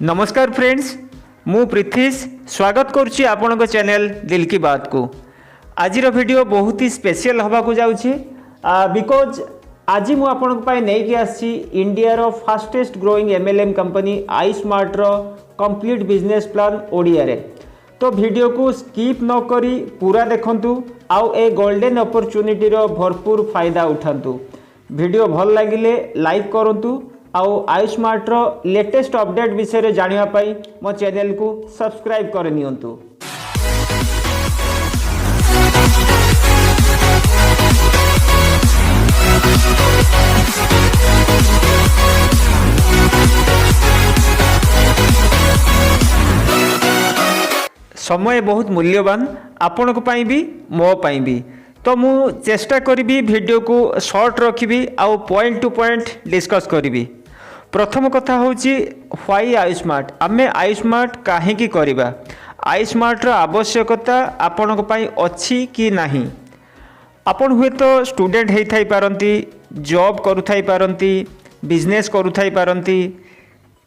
नमस्कार फ्रेंड्स, मु पृथ्वीश स्वागत करुच्ची आपण चैनल दिल की बात को। आज वीडियो बहुत ही स्पेशल हवा को जाउछि बिकॉज आज मु आपण नहीं आसी इंडिया रो fastest growing MLM company iSmart रो कंप्लीट बिजनेस प्लान ओडिया रे। तो वीडियो को स्किप न करी पूरा देखंतु आउ ए गोल्डन अपॉर्चुनिटी रो भरपूर फायदा उठांतु। वीडियो भल लागिले लाइक करंतु आउ आईस्मार्ट रो लेटेस्ट अपडेट विषय जानिया पाई मो चैनल को सब्सक्राइब कर नियंतु। समय बहुत मूल्यवान आपण को पाई भी मो पाई भी, तो मु चेष्टा करी वीडियो को शॉर्ट रखी आउ पॉइंट टू पॉइंट डिस्कस करी। प्रथम कथा होची व्हाई आईस्मार्ट, आमे आईस्मार्ट काहेकि करिबा, आईस्मार्ट रो आवश्यकता आपण को पाई अछि कि नाही। आपण हुए तो स्टूडेंट हेई थाई पारंती, जॉब करू थाई पारंती, बिजनेस करू थाई पारंती,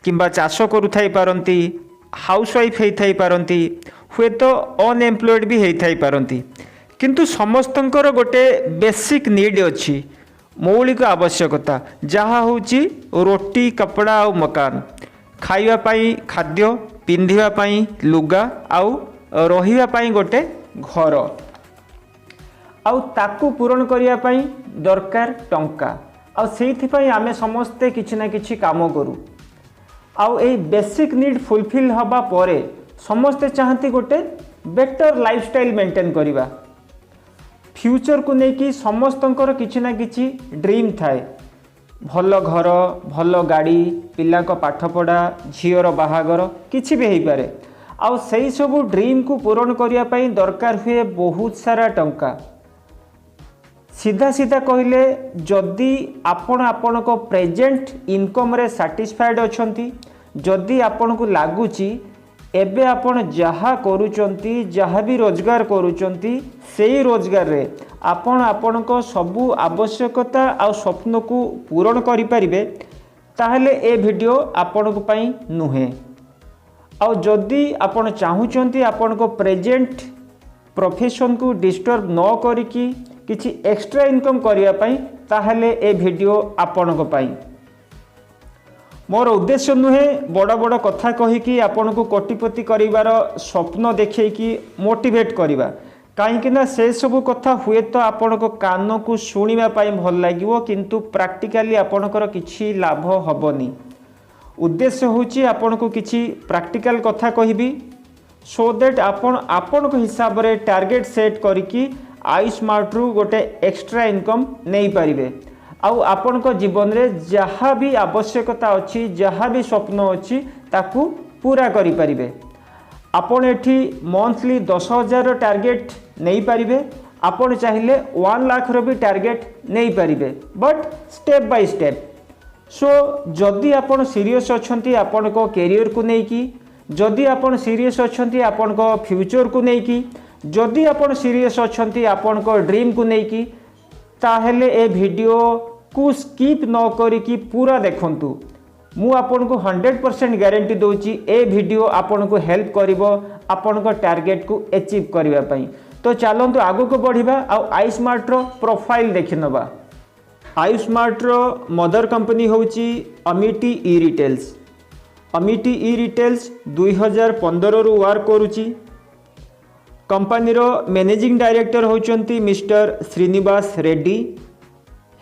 किंबा चाष करू थाई पारंती, हाउसवाइफ हेई थाई पारंती, हुए तो अनएम्प्लॉयड भी हेई थाई पारंती। किंतु समस्तंकर गोटे बेसिक नीड अछि, मौलिक आवश्यकता, जहाँ होची रोटी कपड़ा आउ मकान, खाइबा पाई खाद्य, पिंधिबा पाई लुगा आउ रहिबा पाई गोटे घर, आउ ताकू पूरण करिया पाई दरकार टंका। आउ सेइथि पाई आमे समस्ते किछि ना किछि काम करू। आउ ए बेसिक नीड फुलफिल हबा परे समस्ते चाहती गोटे बेटर लाइफस्टाइल मेंटेन करिबा। फ्यूचर को लेकिन समस्तंकर किछि ना किछि ड्रीम थाए, भल घर, भल गाड़ी, पिला को पाठपढ़ा, झीर बाहागर किछि भी हो पारे। आउ सही सबू ड्रीम को पूरण करिया पाई दरकार हुए बहुत सारा टंका। सीधा सीधा कहले जदि आपण को प्रेजेंट इनकम रे सैटिस्फाइड अछंती, जदि आपण को लागुची एबे आपण जहाँ करूचंती, जहाँ भी रोजगार करूचंती, सेही रोजगार रे आपण को सबू आवश्यकता आ स्वप्न को पूरण करि परिबे, ताहले ए वीडियो आपण को पई नुहे। आ जदि आपण चाहुचंती आपण को प्रेजेंट प्रोफेशन को डिस्टर्ब न करिकी किछि एक्स्ट्रा इनकम करिया पई, ताहले ए वीडियो आपण को पई। मोर उद्देश्य नुहे बड़ बड़ कथा कहीकि आपण को कोटिपति करिवार स्वप्न देखैकि मोटिवेट करिबा, काहेकि ना से सब कथा हुए तो आपण को कान को सुनिबा पाई भल लागिवो, किंतु प्रैक्टिकली आपणकर किछि लाभ हबनी। उद्देश्य होची आपण को किछि प्रैक्टिकल कथा कहिबी, सो दैट आपण को हिसाब रे टारगेट सेट करिकि आईस्मार्ट रु गोटे एक्स्ट्रा इनकम नहीं पारिबे। आउ आपण को जीवन रे जहाँ भी आवश्यकता अच्छी, जहाँ भी स्वप्न अच्छी, ताकू पूरा करि परिबे। आपण एठी मंथली 10,000 टार्गेट नहीं पारिबे, आपण चाहिए 1 लाख रो भी टार्गेट नहीं पारिबे, बट स्टेप बाय स्टेप। सो जदि आपण सीरियस अछंती आपण को कैरियर को नेकी, जदि आपण सीरियस अछंती आपण को फ्यूचर को नेकी, जदि आपण सीरियस अछंती आपण को ड्रीम को नेकी, ताहेले ए वीडियो को स्किप न करिकी पूरा देखंतु। मु आपन को 100% गारंटी दोची ए वीडियो आपन को हेल्प करिवो आपन को टारगेट को अचीव करिवा पई। तो चलंतु आगु को बढ़िबा आ आईस्मार्ट रो प्रोफाइल देखिनबा। आईस्मार्ट रो मदर कंपनी होची Amity e retails. Amity e retails 2015 रु वर्क करूची। कंपनी रो मैनेजिंग डायरेक्टर होचंती mister Srinivas Reddy.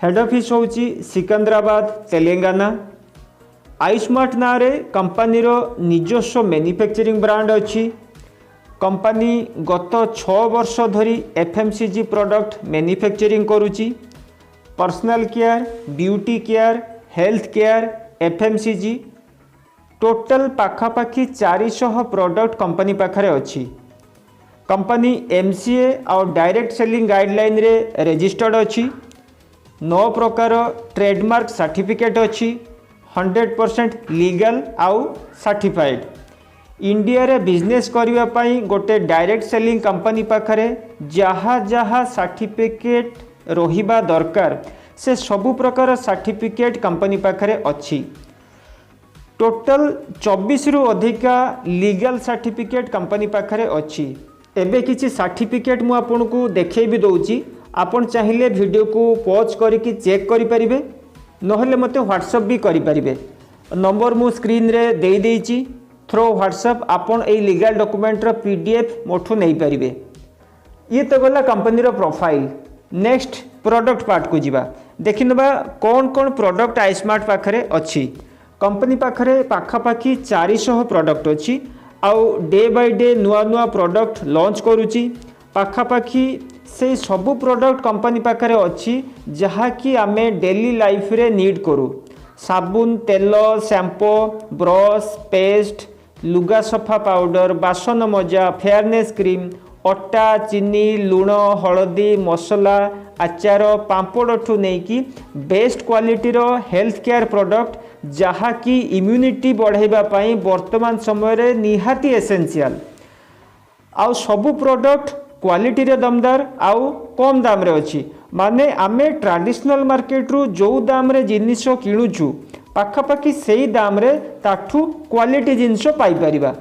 Head office होची सिकंदराबाद तेलंगाना। आईस्मार्ट नारे कंपनी रो निजस्व मैन्युफैक्चरिंग ब्रांड अच्छी। कंपनी गत 6 वर्ष धरी एफएमसीजी प्रोडक्ट मैन्युफैक्चरिंग करुची। Personal care, beauty care, health care, FMCG total पाखापाखी 400 प्रोडक्ट कंपनी पाखरे अच्छी। कंपनी एमसीए और डायरेक्ट सेलिंग गाइडलाइन रे रजिस्टर्ड अच्छी। 9 प्रकार ट्रेडमार्क सर्टिफिकेट अच्छी, 100% लीगल आउ सर्टिफाइड। इंडिया रे बिजनेस करिवा पाई गोटे डायरेक्ट सेलिंग कंपनी पाखरे जहाँ जहाँ सर्टिफिकेट रहिबा दरकार से सबु प्रकार सर्टिफिकेट कंपनी पाखरे अच्छी। टोटल 24 रु अधिका लीगल सर्टिफिकेट कंपनी पाखरे अच्छी। एबे किछि सर्टिफिकेट मु आपनको देखै भी दउची, आपण चाहिए वीडियो को पॉज करके चेक करि परिबे, नहले मते व्हाट्सएप भी करि परिबे। नंबर मु स्क्रीन रे देई देइची, थ्रो व्हाट्सएप आपण ए लीगल डॉक्यूमेंट रो पीडीएफ मोठो नहीं परिबे। ये तो गला कंपनी रो प्रोफाइल। नेक्स्ट प्रोडक्ट पार्ट को जीवा देखिनबा कौन कौन प्रोडक्ट आईस्मार्ट पाखरे अच्छी। कंपनी पाखरे पाखापाखी 400 प्रोडक्ट अच्छी, आउ डे बाय डे नुआ नुआ प्रोडक्ट लॉन्च करुची। पाखापाखी से सबु प्रोडक्ट कंपनी पाखरे अच्छी जहा कि आमे डेली लाइफ रे नीड करू। साबुन, तेल, शैम्पू, ब्रश, पेस्ट, लुगा सफा पाउडर, बासन मजा, फेयरनेस क्रीम, अटा, चीनी, लुण, हलदी, मसला, आचार, पांपड़ ठू नहीं कि बेस्ट क्वालिटी रो हेल्थ केयर प्रोडक्ट जहा कि इम्यूनिटी बढ़ाइबा पई वर्तमान समय रे निहाती एसेंशियल। आउ सबु प्रोडक्ट क्वालिटी रे दमदार आउ कम दाम रे अछि। माने आमे ट्रेडिशनल मार्केट रु जो दाम रे जिनिस किणुछु पाखापाखी सेही दाम रे ताठू क्वालिटी जिनिस पाई परिबा।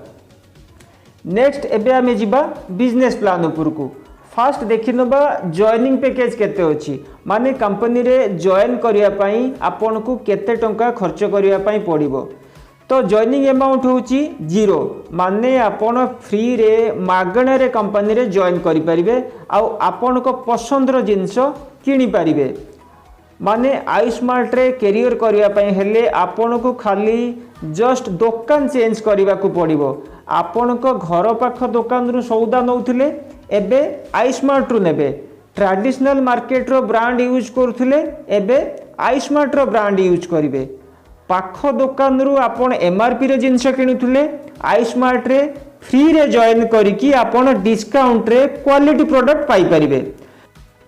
नेक्स्ट एबे आमे जिबा बिजनेस प्लान उपर को। फास्ट देखिनबा जॉइनिंग पैकेज केते अछि, माने कंपनी रे जॉइन करिया पई आपन को केते टंका खर्च करिया पई पड़िबो। तो जॉइनिंग अमाउंट होची 0, माने आपन फ्री रे मागणे रे कंपनी रे जॉइन करि परिबे आउ आपन को पसंद रो जिंस किनि परिबे। माने आईस्मार्ट रे कैरियर करिया पई हेले आपन को खाली जस्ट दुकान चेंज करिबा को पड़िबो। आपन को घर पाख दुकान रु सौदा नउथिले एबे आईस्मार्ट रु नेबे। ट्रेडिशनल मार्केट रो ब्रांड यूज करूथिले एबे आईस्मार्ट रो ब्रांड यूज करिवे। पाख दुकान रु आपन एमआरपी रे जिंस किनुथिले आईस्मार्ट रे फ्री रे जॉइन करिकी आपन डिस्काउंट रे क्वालिटी प्रोडक्ट पाई परिबे।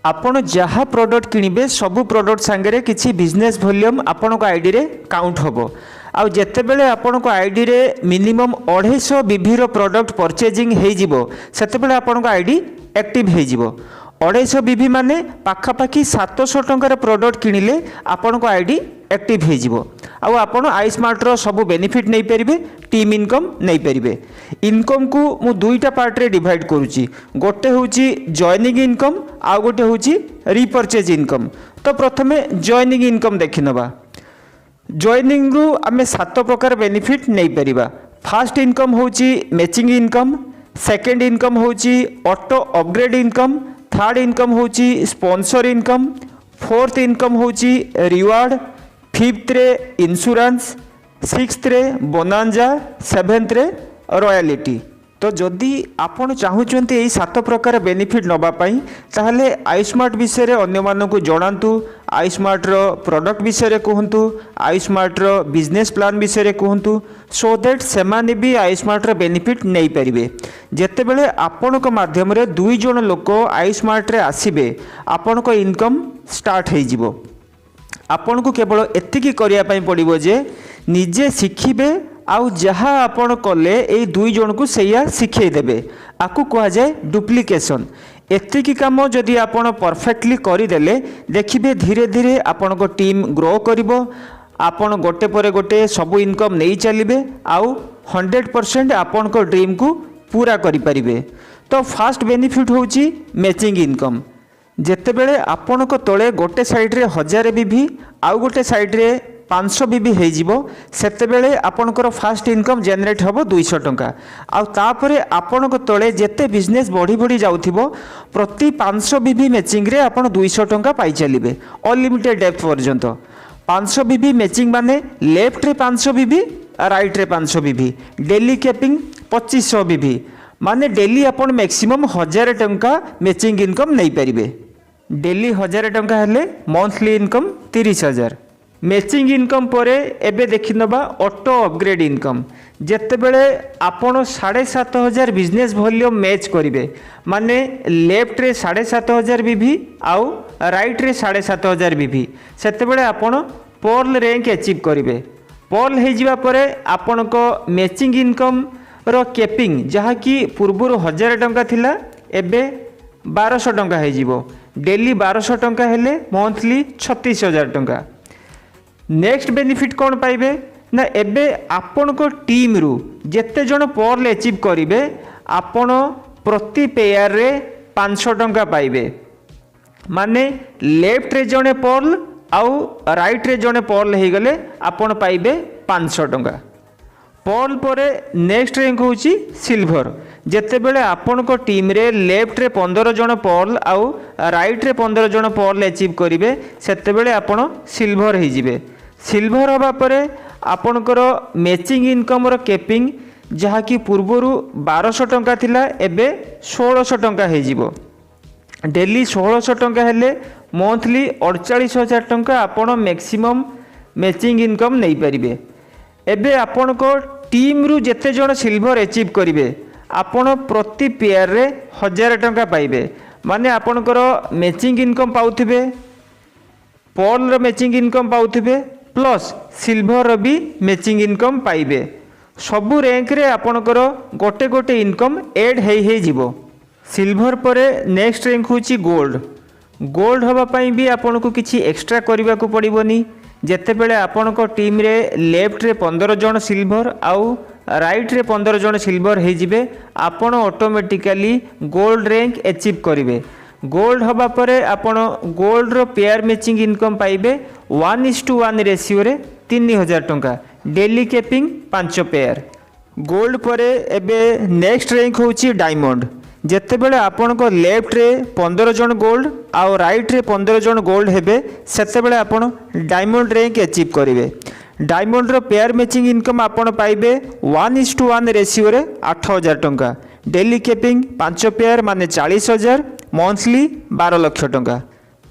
आपण जहाँ प्रोडक्ट किनिबे सबु प्रोडक्ट सांगे किसी बिजनेस वॉल्यूम आपण को आईडी रे काउंट होबो। आउ जेतेबेले आपण को आईडी रे मिनिमम 250 बीभी रो प्रोडक्ट परचेजिंग हेई जिवो सेतेबेले आपण को आईडी एक्टिव हेई जिवो। 250 बीभी माने पाखापाखी 700 टंकार प्रोडक्ट किनिले आपण को आईडी एक्टिव हेई जिवो। आउ आपण आईस्मार्ट रो सब बेनिफिट नहीं परिबे, टीम इनकम नहीं परिबे। इनकम को मु दुईटा पार्ट रे डिवाइड करूची, गोटे होची जॉइनिंग इनकम आउ गोटे होची रिपर्चेज इनकम। तो प्रथमे जॉइनिंग इनकम देखिनबा। जॉइनिंग रु आमे 7 प्रकार बेनिफिट नहीं परिबा। फर्स्ट इनकम होची मैचिंग इनकम, सेकंड इनकम होची auto upgrade income, third income होची स्पॉन्सर इनकम, फोर्थ इनकम होची रिवार्ड, फिफ्थ रे इंश्योरेंस, सिक्स्थ रे बोनांजा, सेवेंथ रे रॉयल्टी। तो जदि आपण चाहूचंती एई 7 प्रकार बेनिफिट नबा पई ताहले आईस्मार्ट विषय रे अन्य मानकु जणांतु, आईस्मार्ट रो प्रोडक्ट विषय रे कहंतु, आईस्मार्ट रो बिजनेस प्लान विषय रे कहंतु, सो दैट सेमाने भी आईस्मार्ट रो बेनिफिट नै परिबे। जेतेबेले आपण को माध्यम रे 2 जण लोक आईस्मार्ट रे आसीबे आपण को इनकम स्टार्ट हे जिवो। आपण को केवल एतिकी करिया पई पड़िबो जे निजे शिखिबे आउ जहाँ आपण कले ए 2 जन को सैया शिखे देबे। आकु कहा जाए डुप्लिकेशन। एतिकी काम जदि आपण परफेक्टली करिदेले देखिबे धीरे धीरे आपण को टीम ग्रो करिवो। आपण गोटे पर गोटे सब इनकम नहीं चलिबे आउ 100% आपण को ड्रीम को पूरा करि परिबे। तो फर्स्ट बेनिफिट होची मैचिंग इनकम। जेतेबेले आपण को तळे गोटे साइड रे 1000 बीभी आउ गोटे साइड रे 500 बीबी हो जिवो सेतेबेले आपणकर फास्ट इनकम जनरेट होबो 200 टंका। आउ तापरे आपण को तळे जेते बिजनेस बढ़ी बढ़ी जाउथिबो प्रति 500 बीबी मैचिंग रे आपण 200 टंका पाई चलिबे अनलिमिटेड डेप्थ पर्यंत। 500 बीबी मैचिंग माने लेफ्ट रे 500 बीबी राइट रे 500 बीबी, डेली कैपिंग 2500 बीबी माने डेली आपण मैक्सिमम 1000 टंका मैचिंग इनकम नहीं परिबे। डेली 1000 टंका हेले मंथली इनकम 30,000। मैचिंग इनकम परे एबे देखिनबा ऑटो अपग्रेड इनकम। जेतेबेले आपण 7,500 बिजनेस वॉल्यूम मैच करिवे माने लेफ्ट रे 7,500 बीबी आउ राइट रे 7,500 बीबी सेतेबेले आपण पर्ल रैंक अचीव करिवे। पर्ल हे जिबा परे आपण को मैचिंग इनकम रो कैपिंग जहा कि पूर्व 1000 टंका थिला एबे 1200 टंका हे जिवो। डेली 1200 टंका हेले मंथली 36,000 टंका। नेक्स्ट बेनिफिट कौन पाइबे ना एबे आपण को टीम रु जेते जन पर्ल अचीव करिवे आपण प्रति पेयर रे 500 टंका पाइबे। माने लेफ्ट रे जने पर्ल आउ राइट रे जने पर्ल हे गले आपण पाइबे 500 टंका। पर्ल परे नेक्स्ट रैंक होची सिल्वर। जेते बेले आपण को टीम रे लेफ्ट रे 15 जन पर्ल आउ राइट रे 15 जन पर्ल अचीव करिवे सेते बेले आपण सिल्वर हे जिवे। सिल्वर हबा परे आपणकर मैचिंग इनकम रो कैपिंग जहा कि पूर्वरु 1200 टंका थिला एबे 1600 टंका हे जिवो। डेली 1600 टंका हेले मंथली 48,000 टंका आपण मैक्सिमम मैचिंग इनकम नहीं पारिबे। एबे आपण को टीम रु जेते जण सिल्वर अचीव करिवे आपण प्रति पेयर रे 1000 टंका पाइबे। माने आपणकर मैचिंग इनकम पाउथिबे, पर्ल रो मैचिंग इनकम पाउथिबे प्लस सिल्वर रो भी मैचिंग इनकम पाइबे। सबु रैंक रे आपणकर गोटे गोटे इनकम एड हे जिवो। सिल्वर परे नेक्स्ट रैंक होची गोल्ड। गोल्ड हवा पई भी आपन को किछि एक्स्ट्रा करबा को पड़िबोनी। जेते बेले आपन को टीम रे लेफ्ट रे 15 जन सिल्वर आउ राइट रे 15 जन सिल्वर हे जिवे आपन ऑटोमेटिकली गोल्ड रैंक अचीव करिवे। गोल्ड हवा परे आपन गोल्ड रो पेयर मैचिंग इनकम पाइबे 1:1 रेशियो रे 3000 टंका। Daily capping 5 pair. गोल्ड परे एबे नेक्स्ट रैंक होची डायमंड। जेते बेले आपन को लेफ्ट रे 15 जन गोल्ड आउ राइट रे 15 जन गोल्ड हेबे सेते बेले आपन डायमंड रैंक अचीव करिवे। डायमंड रो पेयर मैचिंग इनकम आपन पाइबे 1:1 रेशियो रे 8000 टंका। डेली कैपिंग 5 पेयर माने 40,000, मंथली 12 लाख टंका।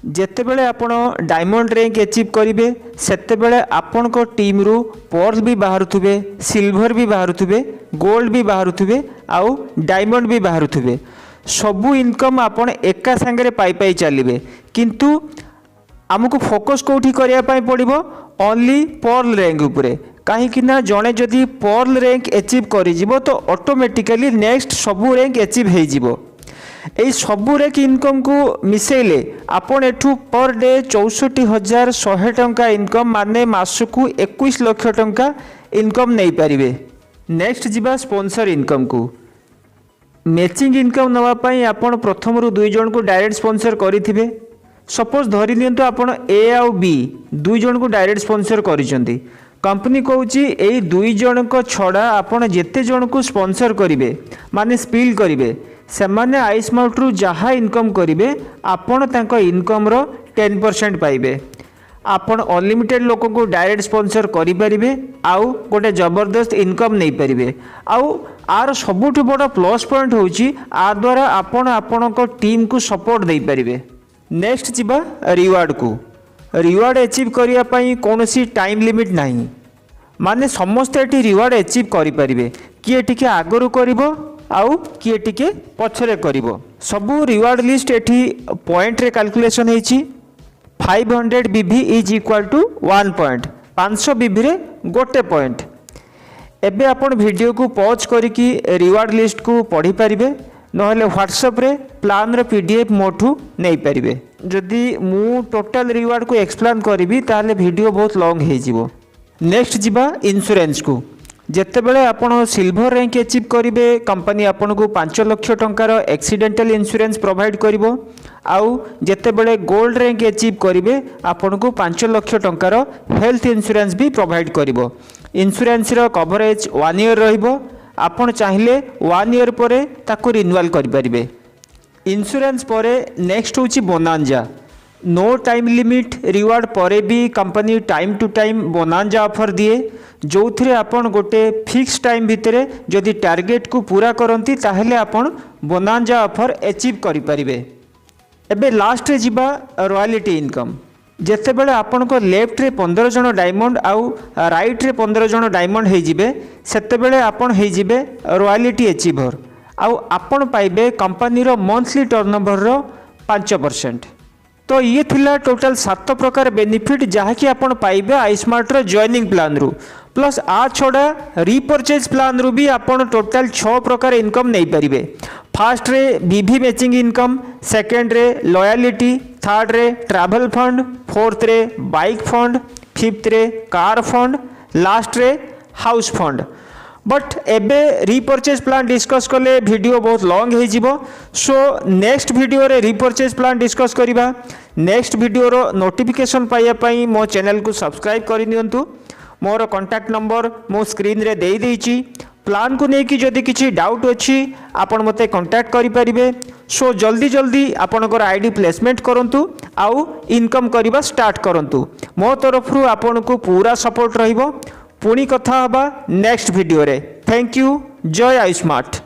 जेते बेले आपण डायमंड रैंक अचीव करिवे सेते बेले आपण को टीम रु पर्ल भी बाहरुथुबे, सिल्वर भी बाहरुथुबे, गोल्ड भी बाहरुथुबे आउ डायमंड भी बाहरुथुबे। सबु इनकम आपण एका संगे पाई पाई चलिबे। किंतु आमको फोकस कोठी करिया पाई पड़िबो ओनली पर्ल रैंक उपरे। कहीं जड़े जदि पर्ल रैंक अचीव करिजिबो तो ऑटोमेटिकली नेक्स्ट सबु रैंक अचीव हे जिवो। এই सबू रैंक इनकम को मिसेले आपण एठू पर डे 64,100 टंका इनकम माने मासकू 21 लाख टंका इनकम नहीं पारिबे। नेक्स्ट जीवा स्पॉन्सर इनकम को। मैचिंग इनकम नवा पई आपण प्रथम रु 2 जन को डायरेक्ट स्पॉन्सर करिथिबे। सपोज धरि नियंतु आपण ए आउ बी 2 जन को डायरेक्ट स्पॉन्सर करिसंती। कंपनी कहूची एई 2 जन को छड़ा आपण जेते जन को स्पॉन्सर करिवे माने स्पिल करिवे से माने आईस्मार्ट रु जहाँ इनकम करिवे आपण तांको इनकम रो 10% पाइबे। आपण अनलिमिटेड लोक को डायरेक्ट स्पॉन्सर करि परिबे आउ गोटे जबरदस्त इनकम नहीं पारिबे। आउ आर सबुठ बड़ प्लस पॉइंट होची आ द्वारा आपण आपण को टीम को सपोर्ट दे पारिबे। नेक्स्ट जीवा रिवार्ड को। रिवार्ड अचीव करिया पई कोनोसी टाइम लिमिट नाही। माने समस्त एटी रिवार्ड अचीव करि परिबे। किए टिके आगरु करिवो आउ किए टिके पछरे करिवो। सबु रिवार्ड लिस्ट एठी पॉइंट रे कैलकुलेशन हेची। 500 बीबी इज इक्वल टू 1 पॉइंट। 500 बीबी रे गोटे पॉइंट। एबे आपण वीडियो को पॉज करिकी रिवार्ड लिस्ट को पढ़ी पारिबे नहले व्हाट्सएप रे प्लान रो पीडीएफ मोठू नहीं पारिबे। जदि मु टोटल रिवार्ड को एक्सप्लेन करिवि ताले वीडियो बहुत लॉन्ग हे जिवो। नेक्स्ट जीवा इंश्योरेंस को। जेते बेले आपण सिल्वर रैंक अचीव करिवे कंपनी आपण को 5 लाख टंकार एक्सीडेंटल इंश्योरेंस प्रोवाइड करिवो। आउ जेते बेले गोल्ड रैंक अचीव करिवे आपण को 5 लाख टंकार हेल्थ इंश्योरेंस भी प्रोवाइड करिवो। इंश्योरेंस रो कवरेज 1 ईयर रहिबो। आपण चाहिले 1 ईयर परे ताको रिन्यूअल करि परिबे। इंश्योरेंस परे नेक्स्ट होची bonanza. No time limit reward परे भी company time to time bonanza offer दिए जो थे आपन गोटे फिक्स टाइम भितर जदि टार्गेट को पूरा करती ताहले आपन बोनांजा ऑफर अचीव करि परिबे। एबे लास्ट रे जीवा रॉयल्टी इनकम। जेते बेले आपन को लेफ्ट रे 15 जन डायमंड आउ राइट रे 15 जन डायमंड हे जिवे सेते बेले आपन हे जिवे रॉयल्टी अचीवर आउ आपन पाइबे कंपनी रो मंथली टर्नओवर रो 5%। तो ये थिला टोटल 7 प्रकार बेनिफिट जहाँकि आपन पाइबे आईस्मार्ट रो जॉइनिंग प्लान रु। प्लस आ छड़ा रिपर्चेज प्लान रु भी आपन टोटल 6 प्रकार इनकम नहीं पारिबे। फर्स्ट रे बीवी मैचिंग इनकम, सेकंड रे लॉयल्टी, थर्ड रे ट्रैवल फंड, फोर्थ रे बाइक फंड, फिफ्थ रे कार फंड, लास्ट रे हाउस फंड बट एबे रिपर्चेज प्लान डिस्कस कले वीडियो बहुत लॉन्ग हो जिवो सो नेक्स्ट वीडियो रे रिपर्चेज प्लान डिस्कस करिबा नेक्स्ट वीडियो रो नोटिफिकेशन पाइया पई मो चैनल को सब्सक्राइब करि नियंतु मोर कांटेक्ट नंबर मो स्क्रीन रे देई देइची प्लान को लेकिन जदि किसी डाउट अच्छी आपण मते कांटेक्ट करि परिबे सो जल्दी जल्दी आपणकर आईडी प्लेसमेंट करंतु आउ इनकम करबा स्टार्ट करंतु मो तरफ रु आपण को पूरा सपोर्ट रहिबो पुणी कथा हबा नेक्स्ट वीडियो रे थैंक यू जय आयुष्मार्ट।